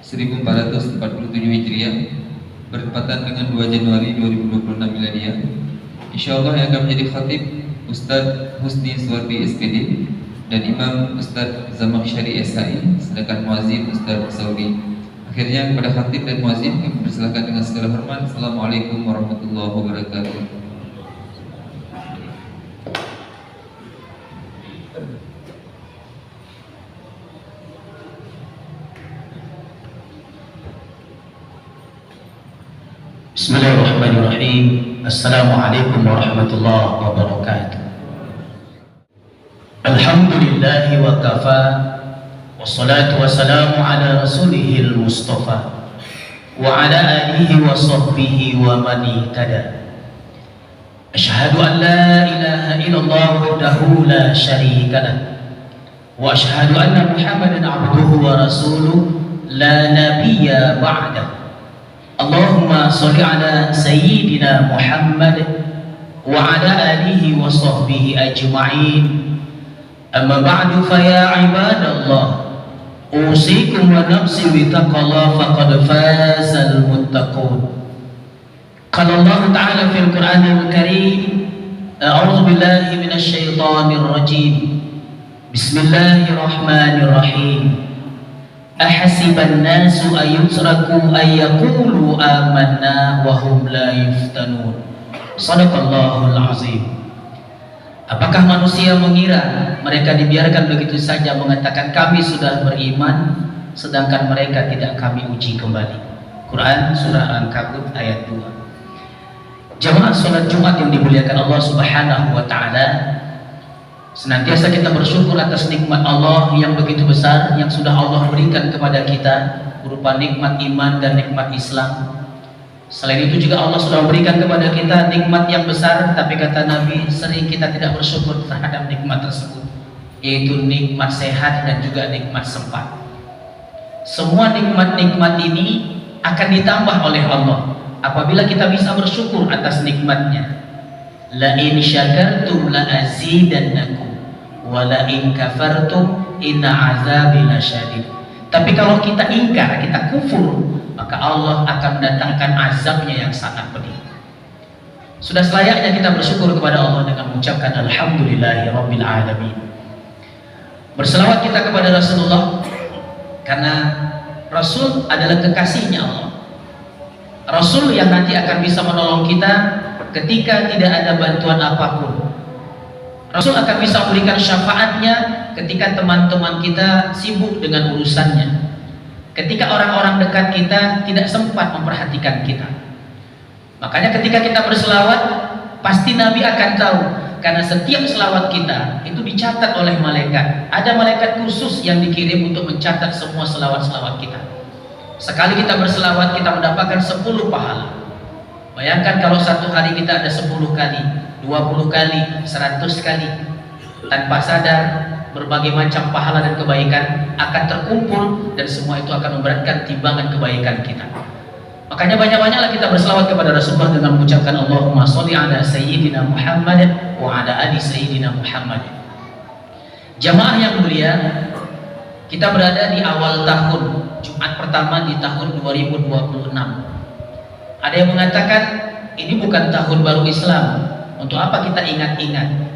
1447 Hijriah bertepatan dengan 2 Januari 2026 Miladiah. Insyaallah yang akan menjadi khatib Ustadz Husni Suwardi SPD dan Imam Ustadz Zamakhsyari SHI, sedangkan muazzin Ustadz Saudi. Akhirnya kepada khatib dan muazzin kami persilakan dengan segala hormat. Assalamualaikum warahmatullahi wabarakatuh. Bismillahirrahmanirrahim. Assalamualaikum warahmatullahi wabarakatuh. Alhamdulillahi wa kafa, wassalatu wassalamu ala rasulihil mustafa wa ala alihi wa sahbihi wa man ihtada. Asyhadu an la ilaha illallah wahdahu la syarika lah wa asyhadu anna Muhammadan abduhu wa rasuluh la nabiyya ba'dahu. Allahumma sholli ala sayyidina Muhammad wa ala alihi wa sahbihi ajma'in. Amma ba'du fa ya ibadallah, usikum wa nafsi bi taqwallah faqad fazal muttaqun. Qala Allah ta'ala fil Qur'anil Karim, a'udzu billahi minasy syaithanir rajim. Bismillahirrahmanirrahim. Ahasiban nasu ayutraku ayyaqulu amanna wa hum la yuftanun. Shadaqallahul azim. Apakah manusia mengira mereka dibiarkan begitu saja mengatakan kami sudah beriman, sedangkan mereka tidak kami uji kembali? Quran surah Al-Ankabut ayat 2. Jamaah salat Jumat yang dimuliakan Allah Subhanahu wa taala, senantiasa kita bersyukur atas nikmat Allah yang begitu besar yang sudah Allah berikan kepada kita berupa nikmat iman dan nikmat Islam. Selain itu juga Allah sudah memberikan kepada kita nikmat yang besar, tapi kata Nabi sering kita tidak bersyukur terhadap nikmat tersebut, yaitu nikmat sehat dan juga nikmat sempat. Semua nikmat-nikmat ini akan ditambah oleh Allah apabila kita bisa bersyukur atas nikmatnya. La in syakartum la azidannakum wa la in kafartum inna azabi lasyadid. Tapi kalau kita ingkar, kita kufur, maka Allah akan mendatangkan azabnya yang sangat pedih. Sudah selayaknya kita bersyukur kepada Allah dengan mengucapkan alhamdulillahirabbil alamin. Berselawat kita kepada Rasulullah karena Rasul adalah kekasihnya Allah. Rasul yang nanti akan bisa menolong kita ketika tidak ada bantuan apapun. Rasul akan bisa memberikan syafaatnya ketika teman-teman kita sibuk dengan urusannya, ketika orang-orang dekat kita tidak sempat memperhatikan kita. Makanya ketika kita berselawat, pasti Nabi akan tahu, karena setiap selawat kita itu dicatat oleh malaikat. Ada malaikat khusus yang dikirim untuk mencatat semua selawat-selawat kita. Sekali kita berselawat, kita mendapatkan 10 pahala. Bayangkan kalau satu hari kita ada 10 kali, 20 kali, 100 kali. Tanpa sadar, berbagai macam pahala dan kebaikan akan terkumpul, dan semua itu akan memberatkan timbangan kebaikan kita. Makanya banyak-banyaklah kita berselawat kepada Rasulullah dengan mengucapkan Allahumma sholli ala sayyidina Muhammad wa ala ali sayyidina Muhammad. Jamaah yang mulia, kita berada di awal tahun, Jumat pertama di tahun 2026. Ada yang mengatakan ini bukan tahun baru Islam, untuk apa kita ingat-ingat?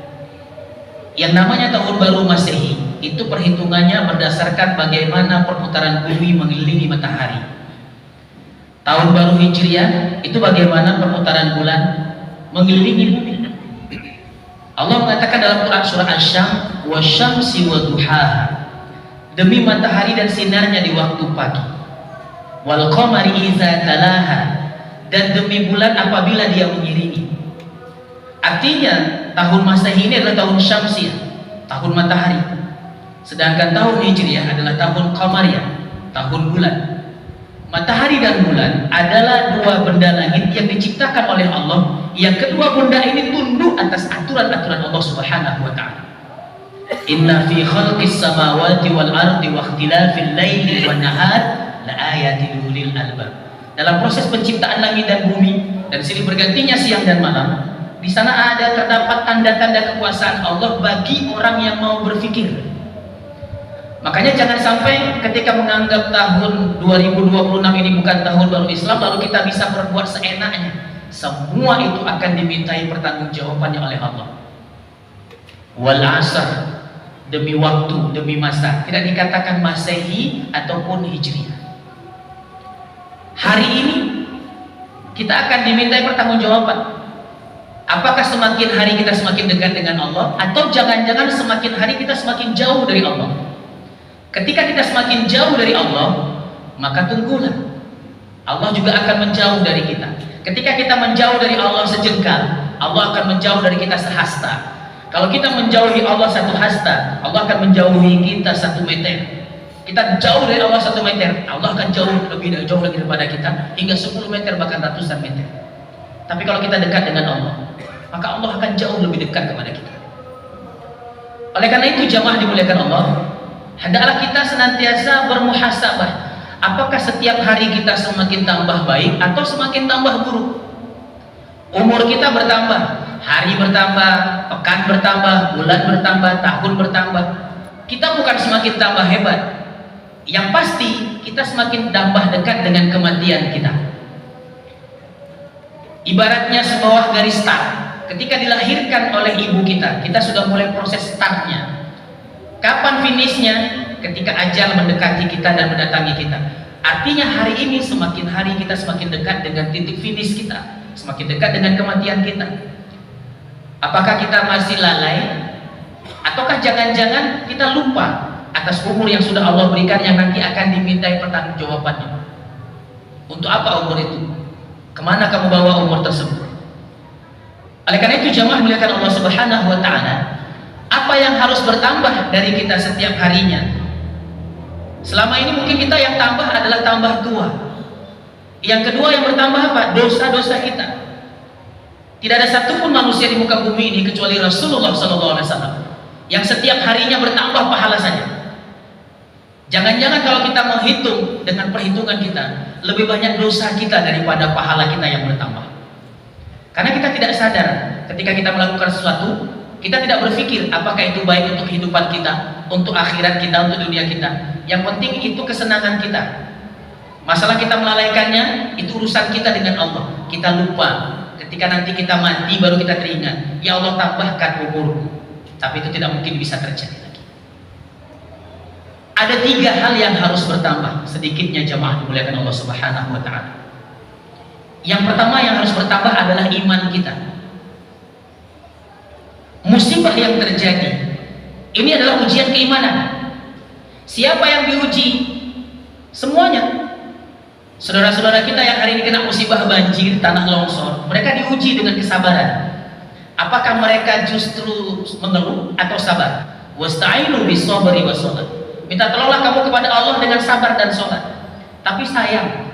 Yang namanya tahun baru Masehi itu perhitungannya berdasarkan bagaimana perputaran bumi mengelilingi matahari. Tahun baru Hijriah itu bagaimana perputaran bulan mengelilingi bumi. Allah mengatakan dalam Quran surah Asy-Syams, wasyamsi waduhaha, demi matahari dan sinarnya di waktu pagi, wal qamari idza talaha, dan demi bulan apabila dia mengiringi. Artinya tahun Masehi ini adalah tahun Syamsiyah, tahun matahari. Sedangkan tahun Hijriah adalah tahun Qamariyah, tahun bulan. Matahari dan bulan adalah dua benda langit yang diciptakan oleh Allah, yang kedua benda ini tunduk atas aturan-aturan Allah Subhanahu wa taala. Inna fi khalqis samawati wal ardi wa ikhtilafil laili wan nahar la ayatin lil albab. Dalam proses penciptaan langit dan bumi dan silih bergantinya siang dan malam, di sana terdapat tanda-tanda kekuasaan Allah bagi orang yang mau berfikir. Makanya jangan sampai ketika menganggap tahun 2026 ini bukan tahun baru Islam, lalu kita bisa berbuat seenaknya. Semua itu akan dimintai pertanggungjawabannya oleh Allah. Wal asr, demi waktu, demi masa. Tidak dikatakan Masehi ataupun Hijriah. Hari ini kita akan dimintai pertanggungjawaban. Apakah semakin hari kita semakin dekat dengan Allah, atau jangan-jangan semakin hari kita semakin jauh dari Allah? Ketika kita semakin jauh dari Allah, maka tunggulah, Allah juga akan menjauh dari kita. Ketika kita menjauh dari Allah sejengkal, Allah akan menjauh dari kita sehasta. Kalau kita menjauhi Allah satu hasta, Allah akan menjauhi kita 1 meter. Kita jauh dari Allah 1 meter, Allah akan jauh lagi daripada kita, hingga 10 meter bahkan ratusan meter. Tapi kalau kita dekat dengan Allah, maka Allah akan jauh lebih dekat kepada kita. Oleh karena itu, jamaah dimuliakan Allah, hendaklah kita senantiasa bermuhasabah. Apakah setiap hari kita semakin tambah baik atau semakin tambah buruk? Umur kita bertambah, hari bertambah, pekan bertambah, bulan bertambah, tahun bertambah. Kita bukan semakin tambah hebat. Yang pasti kita semakin tambah dekat dengan kematian kita. Ibaratnya sebuah garis start. Ketika dilahirkan oleh ibu kita, kita sudah mulai proses startnya. Kapan finishnya? Ketika ajal mendekati kita dan mendatangi kita. Artinya hari ini semakin hari kita semakin dekat dengan titik finish kita, semakin dekat dengan kematian kita. Apakah kita masih lalai? Ataukah jangan-jangan kita lupa atas umur yang sudah Allah berikan, yang nanti akan dimintai pertanggungjawabannya? Untuk apa umur itu? Kemana kamu bawa umur tersebut? Oleh karena itu, jamaah muliakan Allah Subhanahu wa Ta'ala, apa yang harus bertambah dari kita setiap harinya? Selama ini mungkin kita yang tambah adalah tambah tua. Yang kedua yang bertambah apa? Dosa-dosa kita. Tidak ada satupun manusia di muka bumi ini kecuali Rasulullah SAW yang setiap harinya bertambah pahala saja. Jangan-jangan kalau kita menghitung dengan perhitungan kita, lebih banyak dosa kita daripada pahala kita yang bertambah. Karena kita tidak sadar ketika kita melakukan sesuatu, kita tidak berpikir apakah itu baik untuk kehidupan kita, untuk akhirat kita, untuk dunia kita. Yang penting itu kesenangan kita. Masalah kita melalaikannya, itu urusan kita dengan Allah. Kita lupa. Ketika nanti kita mati baru kita teringat, ya Allah tambahkan umurku. Tapi itu tidak mungkin bisa terjadi lagi. Ada 3 hal yang harus bertambah sedikitnya, jamaah dimuliakan Allah Subhanahu wa Ta'ala. Yang pertama yang harus bertambah adalah iman kita. Musibah yang terjadi ini adalah ujian keimanan. Siapa yang diuji? Semuanya. Saudara-saudara kita yang hari ini kena musibah banjir, tanah longsor, mereka diuji dengan kesabaran. Apakah mereka justru mengeluh atau sabar? Wasta'inu bis-sabri was-shalah. Minta tolonglah kamu kepada Allah dengan sabar dan sholat. Tapi sayang,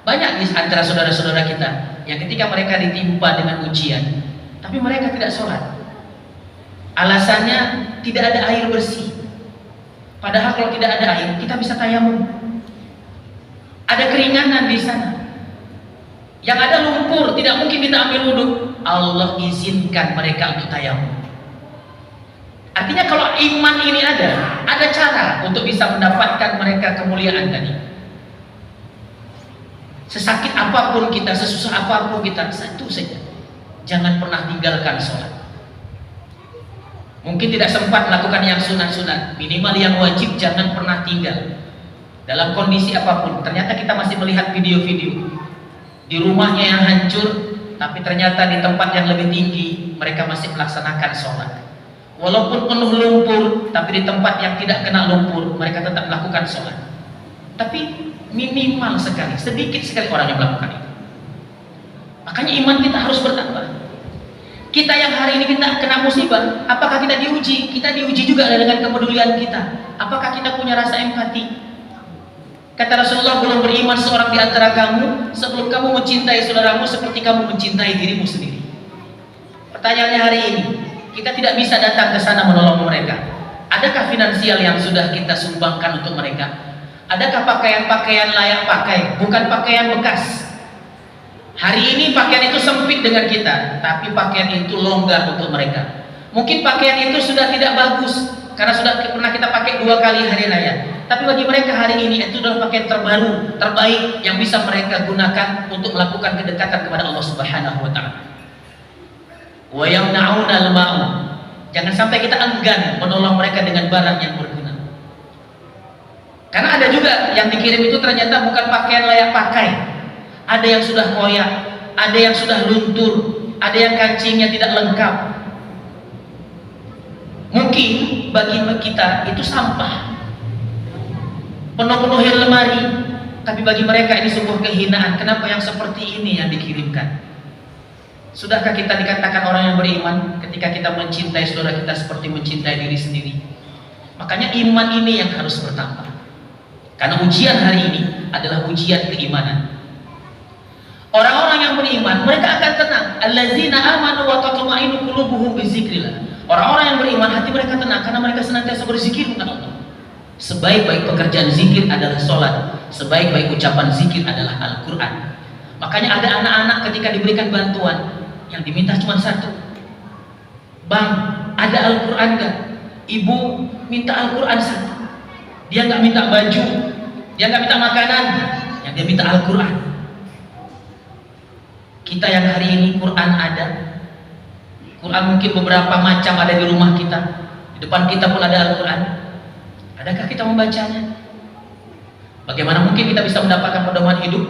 banyak di antara saudara-saudara kita yang ketika mereka ditimpa dengan ujian, tapi mereka tidak sholat. Alasannya tidak ada air bersih. Padahal kalau tidak ada air, kita bisa tayamum. Ada keringanan di sana. Yang ada lumpur, tidak mungkin kita ambil wudhu. Allah izinkan mereka untuk tayamum. Artinya kalau iman ini ada cara untuk bisa mendapatkan mereka kemuliaan tadi. Sesakit apapun kita, sesusah apapun kita, satu saja, jangan pernah tinggalkan sholat. Mungkin tidak sempat melakukan yang sunat-sunat, minimal yang wajib jangan pernah tinggal. Dalam kondisi apapun, ternyata kita masih melihat video-video di rumahnya yang hancur, tapi ternyata di tempat yang lebih tinggi mereka masih melaksanakan sholat. Walaupun penuh lumpur, tapi di tempat yang tidak kena lumpur mereka tetap melakukan sholat. Tapi minimal sekali, sedikit sekali orang yang melakukan itu. Makanya iman kita harus bertambah. Kita yang hari ini kita kena musibah, apakah kita diuji? Kita diuji juga dengan kepedulian kita. Apakah kita punya rasa empati? Kata Rasulullah, belum beriman seorang di antara kamu sebelum kamu mencintai saudaramu seperti kamu mencintai dirimu sendiri. Pertanyaannya hari ini, kita tidak bisa datang ke sana menolong mereka. Adakah finansial yang sudah kita sumbangkan untuk mereka? Adakah pakaian-pakaian layak pakai, bukan pakaian bekas? Hari ini pakaian itu sempit dengan kita, tapi pakaian itu longgar untuk mereka. Mungkin pakaian itu sudah tidak bagus, karena sudah pernah kita pakai 2 kali hari raya. Tapi bagi mereka hari ini itu adalah pakaian terbaru, terbaik yang bisa mereka gunakan untuk melakukan kedekatan kepada Allah Subhanahu wa taala. Wa yamna'una al-ma'u. Jangan sampai kita enggan menolong mereka dengan barang yang berguna. Karena ada juga yang dikirim itu ternyata bukan pakaian layak pakai. Ada yang sudah koyak, ada yang sudah luntur, ada yang kancingnya tidak lengkap. Mungkin bagi kita itu sampah, penuh-penuhin lemari, tapi bagi mereka ini sebuah kehinaan. Kenapa yang seperti ini yang dikirimkan? Sudahkah kita dikatakan orang yang beriman ketika kita mencintai saudara kita seperti mencintai diri sendiri? Makanya iman ini yang harus bertambah. Karena ujian hari ini adalah ujian keimanan. Orang-orang yang beriman, mereka akan tenang. Allazina amanu wa tatma'innu qulubuhum bizikrillah. Orang-orang yang beriman, hati mereka tenang karena mereka senantiasa berzikir kepada Allah. Sebaik-baik pekerjaan zikir adalah sholat, sebaik-baik ucapan zikir adalah Al-Quran. Makanya ada anak-anak ketika diberikan bantuan yang diminta cuma satu, bang, ada Al-Quran gak? Ibu minta Al-Quran satu. Dia nggak minta baju, dia nggak minta makanan, yang dia minta Al-Quran. Kita yang hari ini Quran ada, Quran mungkin beberapa macam ada di rumah kita, di depan kita pun ada Al-Quran. Adakah kita membacanya? Bagaimana mungkin kita bisa mendapatkan pedoman hidup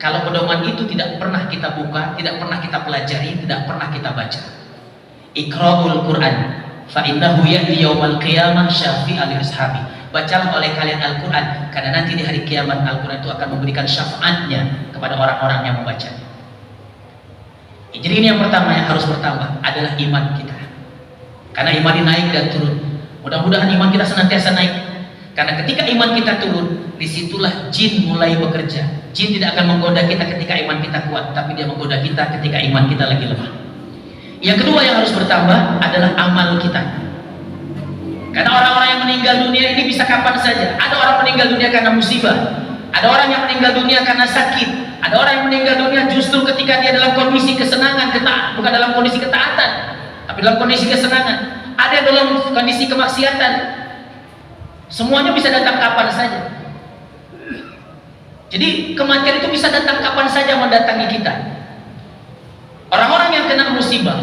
kalau pedoman itu tidak pernah kita buka, tidak pernah kita pelajari, tidak pernah kita baca? Iqra'ul Quran fa innahu ya'ti yaumal qiyamah syafi'an li ashabi. Bacalah oleh kalian Al-Quran, karena nanti di hari kiamat Al-Quran itu akan memberikan syafaatnya kepada orang-orang yang membacanya. Jadi ini yang pertama yang harus bertambah adalah iman kita. Karena iman ini naik dan turun. Mudah-mudahan iman kita senantiasa naik. Karena ketika iman kita turun, disitulah jin mulai bekerja. Jin tidak akan menggoda kita ketika iman kita kuat, tapi dia menggoda kita ketika iman kita lagi lemah. Yang kedua yang harus bertambah adalah amal kita. Karena orang-orang yang meninggal dunia ini bisa kapan saja. Ada orang meninggal dunia karena musibah, ada orang yang meninggal dunia karena sakit, ada orang yang meninggal dunia justru ketika dia dalam kondisi kesenangan, bukan dalam kondisi ketaatan, tapi dalam kondisi kesenangan. Ada yang dalam kondisi kemaksiatan. Semuanya bisa datang kapan saja. Jadi kematian itu bisa datang kapan saja mendatangi kita. Orang-orang yang kena musibah,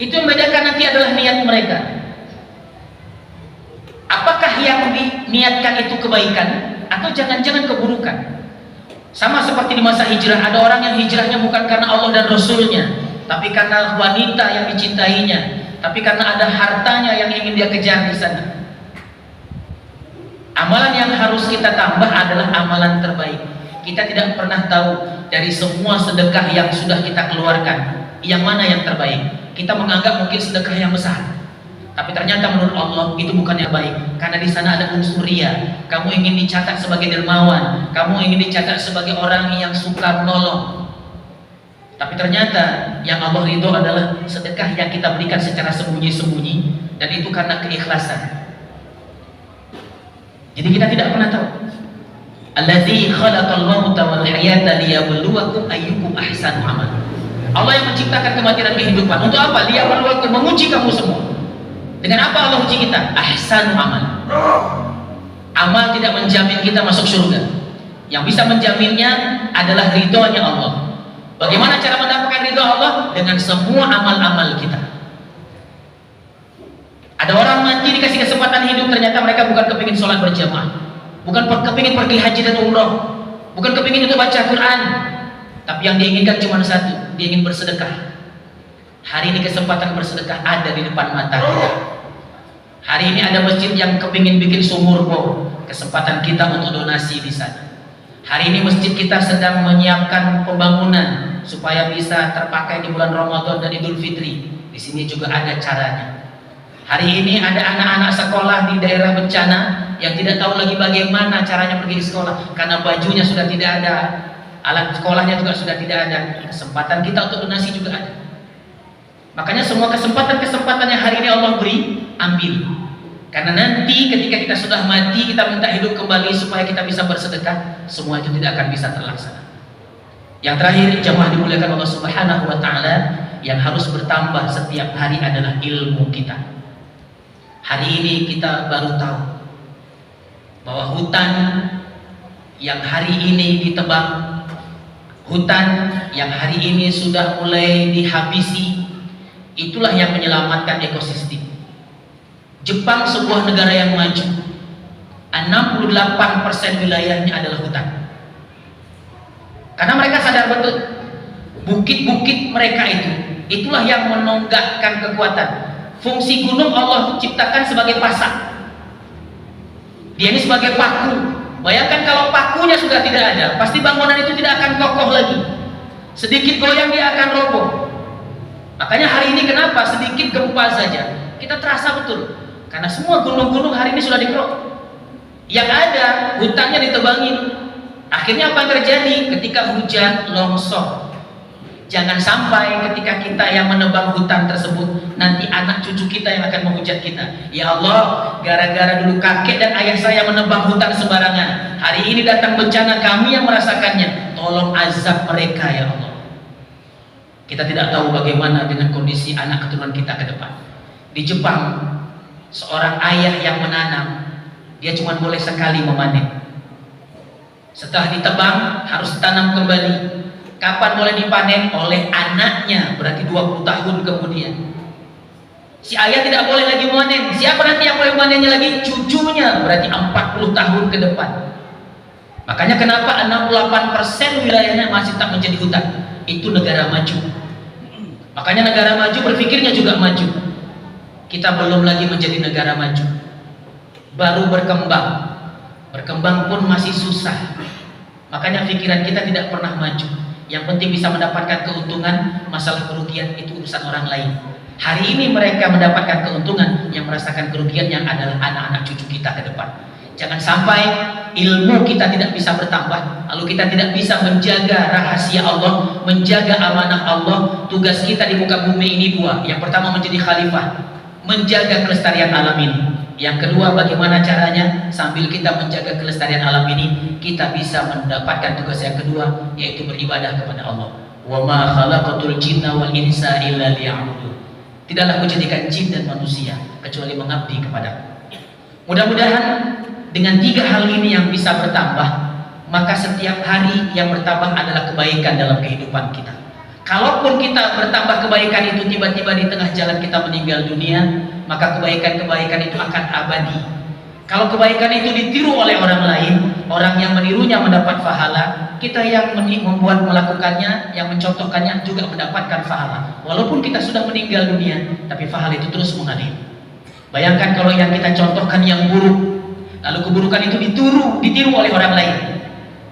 itu yang membedakan nanti adalah niat mereka. Apakah yang diniatkan itu kebaikan atau jangan-jangan keburukan? Sama seperti di masa hijrah, ada orang yang hijrahnya bukan karena Allah dan Rasulnya, tapi karena wanita yang dicintainya, tapi karena ada hartanya yang ingin dia kejar di sana. Amalan yang harus kita tambah adalah amalan terbaik. Kita tidak pernah tahu dari semua sedekah yang sudah kita keluarkan, yang mana yang terbaik. Kita menganggap mungkin sedekah yang besar, tapi ternyata menurut Allah itu bukan yang baik. Karena di sana ada unsur riya. Kamu ingin dicatat sebagai dermawan, kamu ingin dicatat sebagai orang yang suka menolong. Tapi ternyata yang Allah ridho adalah sedekah yang kita berikan secara sembunyi-sembunyi, dan itu karena keikhlasan. Jadi kita tidak pernah tahu. Allazi khalaqal mauta wal hayata liyabluwakum ayyukum ahsanu amala. Allah yang menciptakan kematian dan kehidupan. Untuk apa? Liyabluwakum, menguji kamu semua. Dengan apa Allah uji kita? Ahsanu amal. Amal tidak menjamin kita masuk surga. Yang bisa menjaminnya adalah ridhonya Allah. Bagaimana cara mendapatkan ridho Allah? Dengan semua amal-amal kita. Ada orang mati dikasih kesempatan hidup, ternyata mereka bukan kepingin sholat berjamaah, bukan kepingin pergi haji dan umroh, bukan kepingin untuk baca Quran, tapi yang diinginkan cuma satu, dia ingin bersedekah. Hari ini kesempatan bersedekah ada di depan mata kita. Hari ini ada masjid yang kepingin bikin sumur bor, kesempatan kita untuk donasi di sana. Hari ini masjid kita sedang menyiapkan pembangunan supaya bisa terpakai di bulan Ramadan dan Idul Fitri. Di sini juga ada caranya. Hari ini ada anak-anak sekolah di daerah bencana yang tidak tahu lagi bagaimana caranya pergi di sekolah karena bajunya sudah tidak ada, alat sekolahnya juga sudah tidak ada. Kesempatan kita untuk donasi juga ada. Makanya semua kesempatan-kesempatan yang hari ini Allah beri, ambil. Karena nanti ketika kita sudah mati, kita minta hidup kembali supaya kita bisa bersedekah, semua itu tidak akan bisa terlaksana. Yang terakhir, jemaah dimuliakan Allah Subhanahu wa taala, yang harus bertambah setiap hari adalah ilmu kita. Hari ini kita baru tahu bahwa hutan yang hari ini ditebang, hutan yang hari ini sudah mulai dihabisi, itulah yang menyelamatkan ekosistem. Jepang sebuah negara yang maju, 68% wilayahnya adalah hutan. Karena mereka sadar betul bukit-bukit mereka itulah yang menonggakkan kekuatan. Fungsi gunung Allah ciptakan sebagai pasak. Dia ini sebagai paku. Bayangkan kalau pakunya sudah tidak ada, pasti bangunan itu tidak akan kokoh lagi. Sedikit goyang dia akan roboh. Makanya hari ini kenapa sedikit gempa saja kita terasa betul, karena semua gunung-gunung hari ini sudah dikerok. Yang ada hutannya ditebangin. Akhirnya apa yang terjadi? Ketika hujan, longsor. Jangan sampai ketika kita yang menebang hutan tersebut, nanti anak cucu kita yang akan menghujat kita. Ya Allah, gara-gara dulu kakek dan ayah saya menebang hutan sembarangan, hari ini datang bencana, kami yang merasakannya. Tolong azab mereka ya Allah. Kita tidak tahu bagaimana dengan kondisi anak keturunan kita ke depan. Di Jepang, seorang ayah yang menanam, dia cuma boleh sekali memanen. Setelah ditebang harus ditanam kembali. Kapan boleh dipanen? Oleh anaknya, berarti 20 tahun kemudian. Si ayah tidak boleh lagi memanen. Siapa nanti yang boleh memanennya lagi? Cucunya, berarti 40 tahun ke depan. Makanya kenapa 68% wilayahnya masih tak menjadi hutan? Itu negara maju. Makanya negara maju berpikirnya juga maju. Kita belum lagi menjadi negara maju, baru berkembang. Berkembang pun masih susah. Makanya pikiran kita tidak pernah maju. Yang penting bisa mendapatkan keuntungan, masalah kerugian itu urusan orang lain. Hari ini mereka mendapatkan keuntungan, yang merasakan kerugiannya adalah anak-anak cucu kita ke depan. Jangan sampai ilmu kita tidak bisa bertambah, lalu kita tidak bisa menjaga rahasia Allah, menjaga amanah Allah. Tugas kita di muka bumi ini dua. Yang pertama menjadi khalifah, menjaga kelestarian alam ini. Yang kedua, bagaimana caranya sambil kita menjaga kelestarian alam ini, kita bisa mendapatkan tugas yang kedua, yaitu beribadah kepada Allah. Wa ma khalaqatul jinna wal insa illa liya'budun. Tidaklah kujadikan jin dan manusia kecuali mengabdi kepada. Mudah-mudahan dengan 3 hal ini yang bisa bertambah, maka setiap hari yang bertambah adalah kebaikan dalam kehidupan kita. Kalaupun kita bertambah kebaikan itu tiba-tiba di tengah jalan kita meninggal dunia, maka kebaikan-kebaikan itu akan abadi. Kalau kebaikan itu ditiru oleh orang lain, orang yang menirunya mendapat pahala, kita yang membuat melakukannya, yang mencontohkannya juga mendapatkan pahala. Walaupun kita sudah meninggal dunia, tapi pahala itu terus mengalir. Bayangkan kalau yang kita contohkan yang buruk, lalu keburukan itu ditiru oleh orang lain.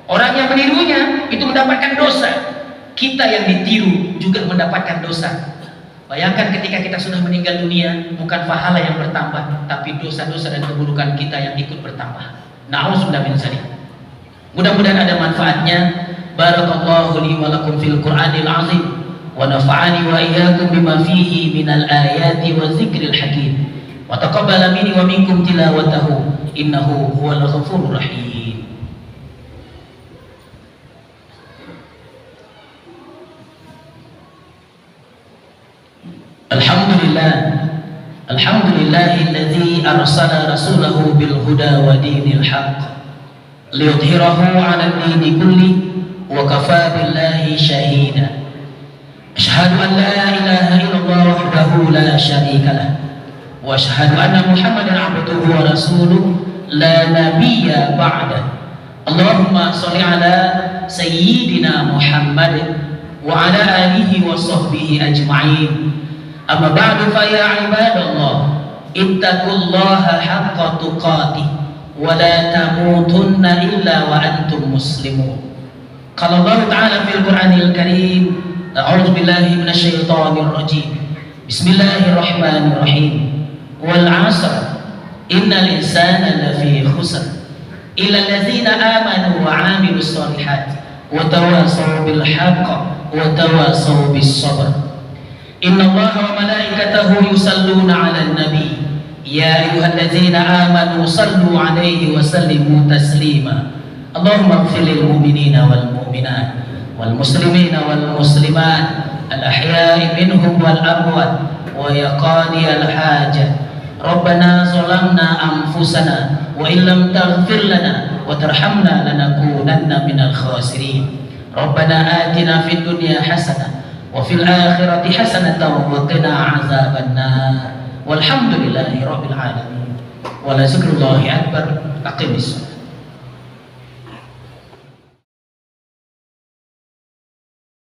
Orang yang menirunya itu mendapatkan dosa. Kita yang ditiru juga mendapatkan dosa. Bayangkan ketika kita sudah meninggal dunia, bukan pahala yang bertambah, tapi dosa-dosa dan keburukan kita yang ikut bertambah. Na'udzubillah min dzalik. Mudah-mudahan ada manfaatnya. Barakallahu li wa lakum fil Qur'anil azim wa nafa'ani wa iyyakum bima fihi minal ayati wa dzikril hakim. Wa taqabbala minni wa minkum tilawatahu innahu huwal ghafurur rahim. Alhamdulillahilladzi arsala rasulahu bil huda wa dinil haqq liyudhhirahu 'ala ad-dini kulli wa kafaa billahi shahida. Asyhadu an la ilaha illallah wahdahu la syarika lah wa asyhadu anna Muhammadan 'abduhu wa rasuluhu la nabiyya ba'da. Allahumma shalli 'ala sayyidina Muhammad wa 'ala alihi wa sahbihi ajma'in. Amma ba'du fa ya ibadallah ittaqullaha haqqa tuqatih wa la tamutunna illa wa antum muslimun. Qala Allah ta'ala fil Qur'anil Karim, a'udzu billahi minasy syaithanir rajim. Bismillahirrahmanirrahim. Wal 'asr innal insana lafi khusr illa allazina amanu wa 'amilus solihati wa tawassaw bil haqqi wa tawassaw bis sabr. Inna Allaha wa malaikatahu yusalluna 'alan nabi ya ayyuhalladzina amanu sallu 'alaihi wa sallimu taslima. Allahumma ighfir lil mu'minina wal mu'minat wal muslimina wal muslimat al ahya'i minhum wal amwat wa ya qadiyal hajat Rabbana zalamna anfusana wa illam taghfir lana wa tarhamna lanakunanna minal khasirin. Rabbana atina fid dunya hasanah wa fil akhirati hasanatan wa qina azabannar. Walhamdulillahi rabbil alamin. Wa la zikrullahi akbar. Aqimis.